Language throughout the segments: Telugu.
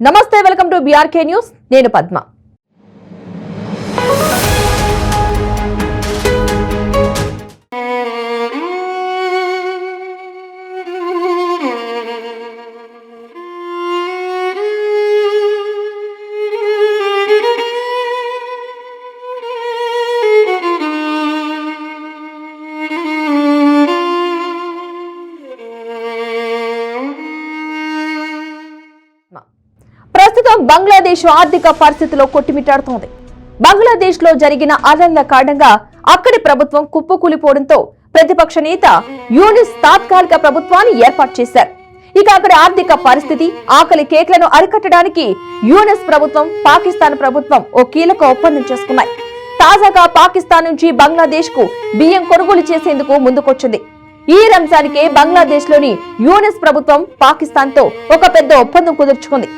నమస్తే, వెల్కమ్ టు బీఆర్కే న్యూస్. నేను పద్మ. ప్రస్తుతం బంగ్లాదేశ్ ఆర్థిక పరిస్థితిలో కొట్టిమిట్టాడుతోంది. బంగ్లాదేశ్ లో జరిగిన అల్లర్ల కారణంగా అక్కడి ప్రభుత్వం కుప్పకూలిపోవడంతో ప్రతిపక్ష నేత యూనిస్ తాత్కాలిక ప్రభుత్వాన్ని ఏర్పాటు చేశారు. ఇక అక్కడి ఆర్థిక పరిస్థితి, ఆకలి కేకలను అరికట్టడానికి యూనిస్ ప్రభుత్వం, పాకిస్తాన్ ప్రభుత్వం ఓ కీలక ఒప్పందం చేసుకున్నాయి. తాజాగా పాకిస్తాన్ నుంచి బంగ్లాదేశ్ కు బియ్యం కొనుగోలు చేసేందుకు ముందుకొచ్చింది. ఈ రంజానికే బంగ్లాదేశ్ లోని యూనిస్ ప్రభుత్వం పాకిస్తాన్ తో ఒక పెద్ద ఒప్పందం కుదుర్చుకుంది.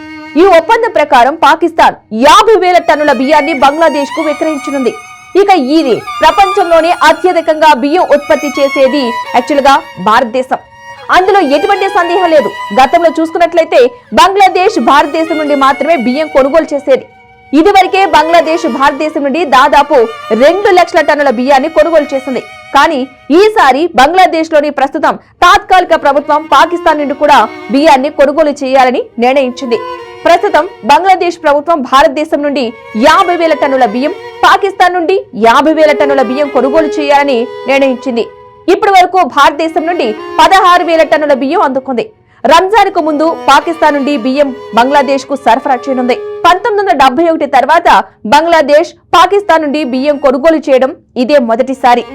ఈ ఒప్పందం ప్రకారం పాకిస్తాన్ 50,000 టన్నుల బియ్యాన్ని బంగ్లాదేశ్ కు విక్రయించనుంది. ఇక ఇది ప్రపంచంలోనే అత్యధికంగా బియ్యం ఉత్పత్తి చేసేది యాక్చువల్ గా భారతదేశం. అందులో ఎటువంటి సందేహం లేదు. గతంలో చూసుకున్నట్లయితే బంగ్లాదేశ్ భారతదేశం నుండి మాత్రమే బియ్యం కొనుగోలు చేసేది. ఇదివరకే బంగ్లాదేశ్ భారతదేశం నుండి దాదాపు 2 లక్షల టన్నుల బియ్యాన్ని కొనుగోలు చేసింది. కానీ ఈసారి బంగ్లాదేశ్ లోని ప్రస్తుతం తాత్కాలిక ప్రభుత్వం పాకిస్తాన్ నుండి కూడా బియ్యాన్ని కొనుగోలు చేయాలని నిర్ణయించింది. ప్రస్తుతం బంగ్లాదేశ్ ప్రభుత్వం భారతదేశం నుండి 50,000 టన్నుల బియ్యం, పాకిస్తాన్ నుండి 50,000 టన్నుల బియ్యం కొనుగోలు చేయాలని నిర్ణయించింది. ఇప్పటి వరకు భారతదేశం నుండి 16,000 టన్నుల బియ్యం అందుకుంది. రంజాన్ కు ముందు పాకిస్తాన్ నుండి బియ్యం బంగ్లాదేశ్ కు సరఫరా చేయనుంది. 1971 తర్వాత బంగ్లాదేశ్ పాకిస్తాన్ నుండి బియ్యం కొనుగోలు చేయడం ఇదే మొదటిసారి.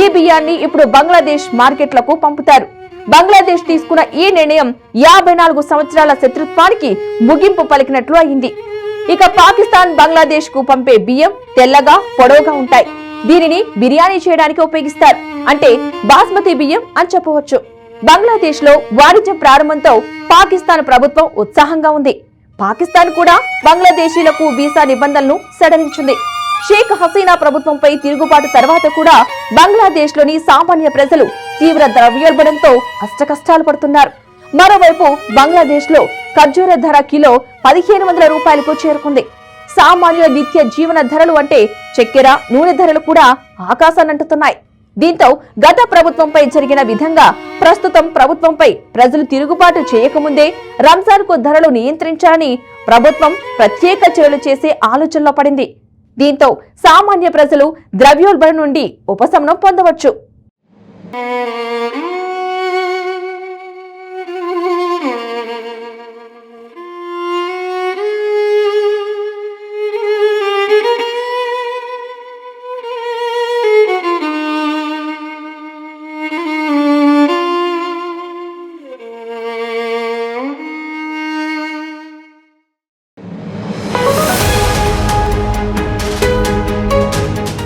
ఈ బియ్యాన్ని ఇప్పుడు బంగ్లాదేశ్ మార్కెట్లకు పంపుతారు. బంగ్లాదేశ్ తీసుకున్న ఈ నిర్ణయం 54 సంవత్సరాల శత్రుత్వానికి ముగింపు పలికినట్లు అయింది. ఇక పాకిస్తాన్ బంగ్లాదేశ్ కు పంపే బియ్యం తెల్లగా, పొడవుగా ఉంటాయి. దీనిని బిర్యానీ చేయడానికి ఉపయోగిస్తారు. అంటే బాస్మతి బియ్యం అని చెప్పవచ్చు. బంగ్లాదేశ్ లో వాణిజ్యం ప్రారంభంతో పాకిస్తాన్ ప్రభుత్వం ఉత్సాహంగా ఉంది. పాకిస్తాన్ కూడా బంగ్లాదేశీలకు వీసా నిబంధనలను సడలించింది. షేక్ హసీనా ప్రభుత్వంపై తిరుగుబాటు తర్వాత కూడా బంగ్లాదేశ్ లోని సామాన్య ప్రజలు తీవ్ర ద్రవ్యోల్బణంతో అష్టకష్టాలు పడుతున్నారు. మరోవైపు బంగ్లాదేశ్ లో ఖర్జూర ధర కిలో 1,500 రూపాయలకు చేరుకుంది. సామాన్యుల నిత్య జీవన ధరలు అంటే చక్కెర, నూనె ధరలు కూడా ఆకాశాన్నంటుతున్నాయి. దీంతో గత ప్రభుత్వంపై జరిగిన విధంగా ప్రస్తుతం ప్రభుత్వంపై ప్రజలు తిరుగుబాటు చేయకముందే రంజాన్ కు ధరలు నియంత్రించాలని ప్రభుత్వం ప్రత్యేక చర్యలు చేసే ఆలోచనలో పడింది. దీంతో సామాన్య ప్రజలు ద్రవ్యోల్బణం నుండి ఉపశమనం పొందవచ్చు.